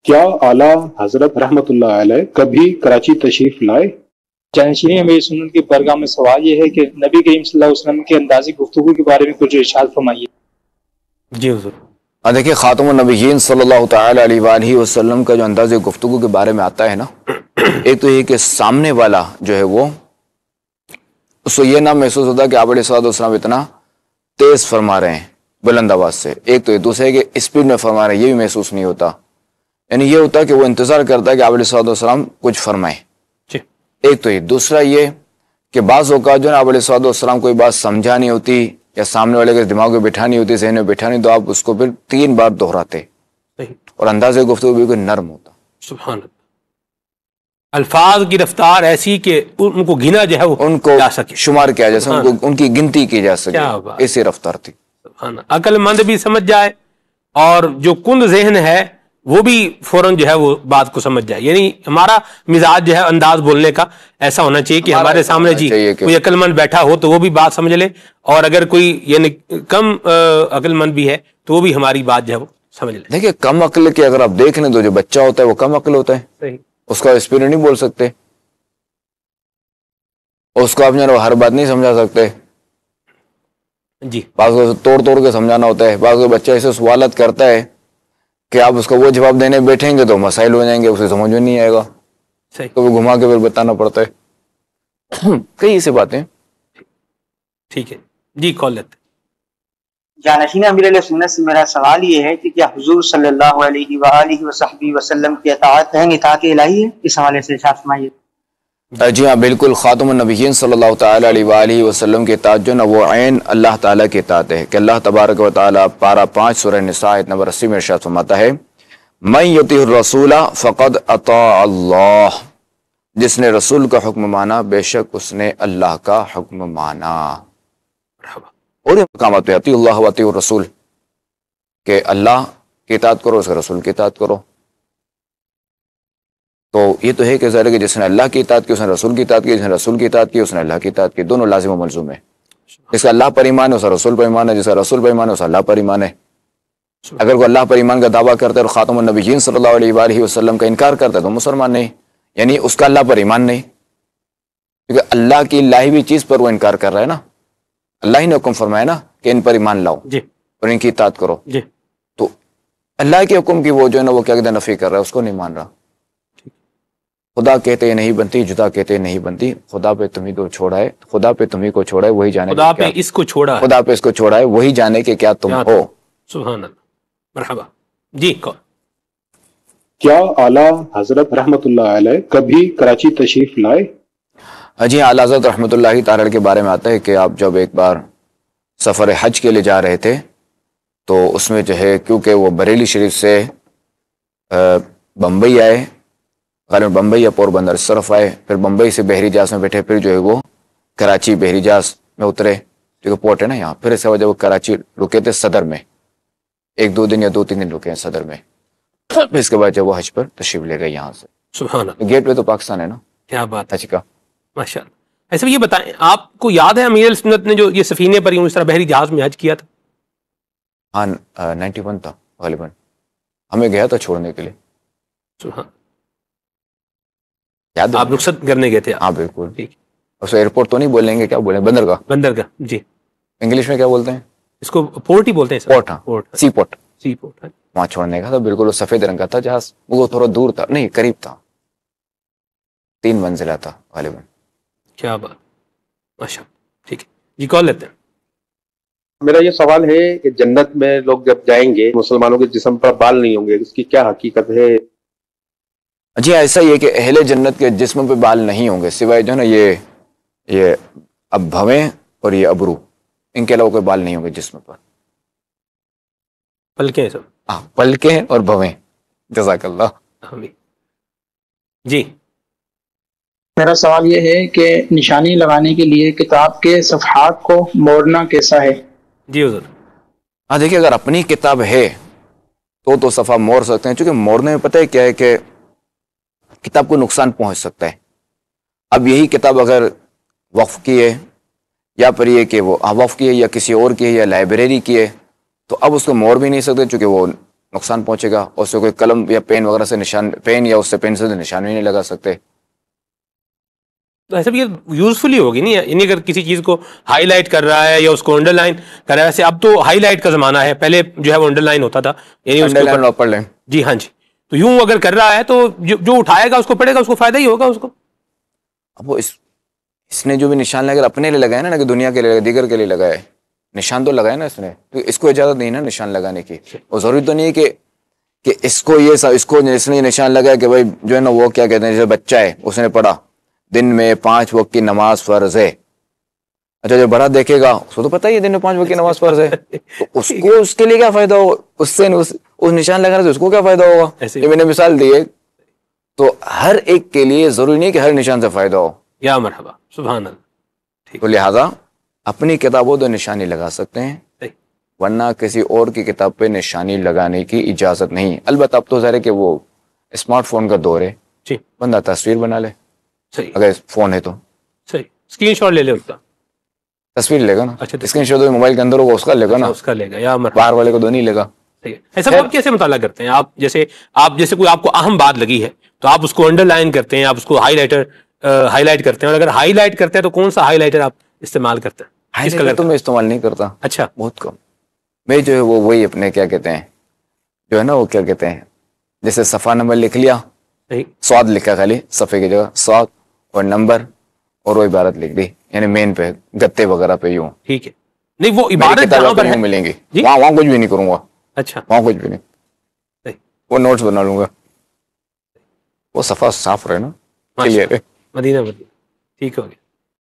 کیا اعلیٰ حضرت رحمۃ اللہ علیہ کبھی کراچی تشریف لائے؟ جانشین امیر سنت کی برگاہ میں سوال یہ ہے کہ نبی کریم صلی اللہ علیہ وسلم کے اندازی گفتگو کے بارے میں کچھ ارشاد فرمائیے۔ جی حضور۔ دیکھیے خاتم النبیین صلی اللہ تعالی علیہ وآلہ وسلم کا جو انداز گفتگو کے بارے میں آتا ہے نا، ایک تو یہ کہ سامنے والا جو ہے وہ اس کو یہ نہ محسوس ہوتا کہ آپ علیہ الصلوۃ والسلام اتنا تیز فرما رہے ہیں بلند آواز سے، ایک تو یہ، دوسرے کہ اسپیڈ میں فرما رہے ہیں یہ بھی محسوس نہیں ہوتا، یعنی یہ ہوتا ہے کہ وہ انتظار کرتا ہے کہ آپ علیہ الصلوۃ والسلام کچھ فرمائیں، ایک تو یہ۔ دوسرا یہ کہ بعض اوقات جو ہے آپ علیہ الصلوۃ والسلام کوئی بات سمجھا نہیں ہوتی یا سامنے والے کے دماغ میں بٹھانی ہوتی، ذہن میں بٹھانی، تو آپ اس کو پھر 3 بار دہراتے اور انداز گفتگو بالکل نرم ہوتا۔ سبحان اللہ، الفاظ کی رفتار ایسی کہ ان کو گنا جو ہے وہ ان کو جا سکے، شمار کیا جا سکے، ان کی گنتی کی جا سکے، ایسی رفتار تھی۔ سبحان اللہ، عقل مند بھی سمجھ جائے اور جو کند ذہن ہے وہ بھی فوراً جو ہے وہ بات کو سمجھ جائے، یعنی ہمارا مزاج جو ہے انداز بولنے کا ایسا ہونا چاہیے کہ ہمارے سامنے جی کوئی عقل مند بیٹھا ہو تو وہ بھی بات سمجھ لے، اور اگر کوئی یعنی کم عقل مند بھی ہے تو وہ بھی ہماری بات جو ہے وہ سمجھ لے۔ دیکھیے کم عقل کے اگر آپ دیکھ لیں تو جو بچہ ہوتا ہے وہ کم عقل ہوتا ہے، صحیح، اس کا اسپیڈ نہیں بول سکتے، اس کو آپ جو ہر بات نہیں سمجھا سکتے، جی بعض کو توڑ توڑ کے سمجھانا ہوتا ہے، بعض کو بچہ ایسے سوالات کرتا ہے کہ آپ اس کو وہ جواب دینے بیٹھیں گے تو مسائل ہو جائیں گے، اسے سمجھ میں نہیں آئے گا، صحیح، تو وہ گھما کے پھر بتانا پڑتا ہے، کئی ایسی باتیں۔ ٹھیک ہے جی، کال لیتے۔ جانشین امیر علیہ سنت سے میرا سوال یہ ہے کہ کیا حضور صلی اللہ علیہ وآلہ وصحبہ وسلم کی اطاعت اطاعت الہی ہے؟ اس حوالے سے ارشاد فرمائیے۔ جی ہاں بالکل، خاتم النبیین صلی اللہ تعالی علیہ وآلہ وسلم کی اطاعت جو نا وہ عین اللہ تعالیٰ کی اطاعت ہے، کہ اللہ تبارک و تعالیٰ پارہ 5 سورہ نساء آیت نمبر 80 میں ارشاد فرماتا ہے، من یطیع الرسول فقد اطاع اللہ، جس نے رسول کا حکم مانا بے شک اس نے اللہ کا حکم مانا۔ اور یہ مقامات پہ اطیع اللہ و اطیع الرسول، کہ اللہ کی اطاعت کرو، اس کے رسول کی اطاعت کرو، تو یہ تو ہے کہ ظاہر ہے کہ جس نے اللہ کی اطاعت کی اس نے رسول کی اطاعت کی، جس نے رسول کی اطاعت کی اس نے اللہ کی اطاعت کی، دونوں لازم و ملزوم ہے۔ جس کا اللہ پر ایمان ہے اس کا رسول پر ایمان ہے، جس کا رسول پر ایمان ہے اس کا اللہ پر ایمان ہے۔ اگر کوئی اللہ پر ایمان کا دعویٰ کرتا ہے اور خاتم النبیین صلی اللہ علیہ وآلہ وسلم کا انکار کرتا ہے تو مسلمان نہیں، یعنی اس کا اللہ پر ایمان نہیں، کیونکہ اللہ کی لائی ہوئی چیز پر وہ انکار کر رہا ہے نا، اللہ ہی نے حکم فرمایا نا کہ ان پر ایمان لاؤ جی اور ان کی اطاعت کرو، جی، تو اللہ کے حکم کی وہ جو ہے نا وہ کیا کہتے ہیں نفی کر رہا ہے، اس کو نہیں مان رہا۔ خدا کہتے نہیں بنتی، جدا کہتے نہیں بنتی، خدا پہ تمہیں کو چھوڑا ہے، خدا پہ تمہیں کو چھوڑا ہے وہی جانے، خدا پہ اس کو چھوڑا ہے، خدا پہ اس کو چھوڑا ہے وہی جانے کہ کیا تم ہو۔ سبحان اللہ، مرحبا جی، کال۔ کیا اعلیٰ حضرت رحمۃ اللہ علیہ کبھی کراچی تشریف لائے؟ جی اعلیٰ حضرت رحمۃ اللہ تعالی کے بارے میں آتا ہے کہ آپ جب ایک بار سفر حج کے لیے جا رہے تھے تو اس میں جو ہے کیونکہ وہ بریلی شریف سے بمبئی آئے، غالباً بمبئی یا پور بندر اس طرف آئے، پھر بمبئی سے بحری جہاز میں بیٹھے، پھر جو ہے وہ کراچی بحری جہاز میں اترے، کیونکہ پورٹ ہے نا یہاں، پھر اس کے بعد جب وہ کراچی رکے تھے صدر میں، 1-2 دن یا 2-3 دن رکے ہیں صدر میں، پھر اس کے بعد جب وہ حج پر تشریف لے گئے یہاں سے۔ سبحان اللہ، گیٹ وے تو پاکستان ہے نا کیا بات ہے، حج کا۔ ماشاء اللہ۔ ایسے یہ بتائیں، آپ کو یاد ہے امیر سنت نے جو یہ سفینے پر اس طرح بحری جہاز میں حج کیا تھا؟ ہاں 91 تھا غالباً، ہمیں گیا تھا چھوڑنے کے لیے، سبحان، یاد ہے؟ آپ رخصت کرنے گئے تھے؟ ہاں بالکل۔ ٹھیک، اس ایئرپورٹ تو نہیں بولیں گے، کیا بولیں، بندرگاہ، بندرگاہ، جی انگلش میں کیا بولتے ہیں؟ اس کو پورٹ ہی بولتے ہیں سر؟ پورٹ، ہاں port, sea port, sea port. وہاں چھوڑنے کا تھا، بالکل وہ سفید رنگ کا تھا جہاز، وہ تھوڑا دور تھا، نہیں قریب تھا، 3 منزلہ تھا غالباً۔ کیا بات، ماشاء اللہ، ٹھیک ہے جی، کال لیتے ہیں۔ میرا یہ سوال ہے کہ جنت میں لوگ جب جائیں گے مسلمانوں کے جسم پر بال نہیں ہوں گے، اس کی کیا حقیقت ہے؟ جی ایسا ہی ہے کہ اہل جنت کے جسم پہ بال نہیں ہوں گے سوائے جو ہے نا یہ اب بھویں اور یہ ابرو، ان کے علاوہ کوئی بال نہیں ہوں گے جسم پر، پلکیں سب، ہاں پلکیں اور بھویں۔ جزاک اللہ۔ آمین جی۔ میرا سوال یہ ہے کہ نشانی لگانے کے لیے کتاب کے صفحات کو موڑنا کیسا ہے؟ جی حضور۔ ہاں دیکھیے اگر اپنی کتاب ہے تو صفحہ موڑ سکتے ہیں، چونکہ موڑنے میں پتہ ہے کیا ہے کہ کتاب کو نقصان پہنچ سکتا ہے۔ اب یہی کتاب اگر وقف کی ہے یا پھر یہ کہ وہ وقف کی ہے یا کسی اور کی ہے یا لائبریری کی ہے تو اب اس کو موڑ بھی نہیں سکتے، چونکہ وہ نقصان پہنچے گا, اور اس سے کوئی قلم یا پین وغیرہ سے نشان, پین یا اس سے پین سے نشان بھی نہیں لگا سکتے. تو ایسا بھی یوزفل ہی ہوگی نہیں, یعنی اگر کسی چیز کو ہائی لائٹ کر رہا ہے یا اس کو انڈر لائن کر رہا ہے, ویسے اب تو ہائی لائٹ کا زمانہ ہے, پہلے جو ہے وہ انڈر لائن ہوتا تھا, یعنی اس کے اوپر پڑھ لیں. جی ہاں جی, تو یوں اگر کر رہا ہے تو جو اٹھائے گا اس کو پڑھے گا, اس کو فائدہ ہی ہوگا اس کو. اب وہ اس نے جو بھی نشان لگا اپنے لیے لگایا نا, کہ دنیا کے لیے دیگر کے لیے لگایا, نشان تو لگایا نا اس نے, تو اس کو اجازت نہیں نا نشان لگانے کی. اور ضروری تو نہیں ہے کہ اس کو اس نے نشان لگایا کہ بھائی جو ہے نا وہ کیا کہتے ہیں, جیسے بچہ ہے اس نے پڑھا دن میں 5 وقت کی نماز فرض ہے. اچھا جو بڑا دیکھے گا اس کو تو پتہ ہی ہے دن میں 5 وقت کی نماز فرض ہے, تو اس کو اس کے لیے کیا فائدہ ہوگا, اس سے اس نشان لگانے سے اس کو کیا فائدہ ہوگا. یہ میں نے مثال دی ہے. تو ہر ایک کے لیے ضروری نہیں کہ ہر نشان سے فائدہ ہو. یا مرحبا, سبحان اللہ. تو لہٰذا اپنی کتابوں تو نشانی لگا سکتے ہیں, ورنہ کسی اور کی کتاب پہ نشانی لگانے کی اجازت نہیں. البتہ اب تو ظاہر ہے کہ وہ اسمارٹ فون کا دور ہے, جی بندہ تصویر بنا لے, صحیح, اگر فون ہے تو صحیح اسکرین شاٹ لے لے اس کا, تصویر لے گا نا. اچھا اسکرین شاٹ تو موبائل کے اندر ہوگا, اس کا لے گا نا, اس کا لے گا. یا مرحبا, باہر والے کو تو نہیں لے گا. ایسا آپ کیسے مطالعہ کرتے ہیں؟ آپ جیسے کوئی آپ کو اہم بات لگی ہے تو آپ اس کو انڈر لائن کرتے ہیں, آپ اس کو ہائی لائٹ کرتے ہیں, اور اگر ہائی لائٹ کرتے ہیں تو کون سا ہائی لائٹر آپ استعمال کرتے ہیں؟ ہائی لائٹر تو میں استعمال نہیں کرتا. اچھا, بہت کم. میں جو ہے وہ وہی اپنے کیا کہتے ہیں, جو ہے نا وہ کیا کہتے ہیں, جیسے صفحہ نمبر لکھ لیا, سواد لکھا خالی صفحے کی جگہ, سواد اور نمبر اور وہ عبارت لکھ دی, یعنی مین پہ گتے وغیرہ پہ یوں. ٹھیک ہے, نہیں وہ عبارت جہاں پر ہے ملیں گی, وہاں کچھ بھی نہیں کروں گا. اچھا, وہاں کچھ بھی نہیں, وہ نوٹس بنا لوں گا, وہ صفحہ صاف رہے نا, کلیئر ہے. مدینہ ٹھیک ہو گیا.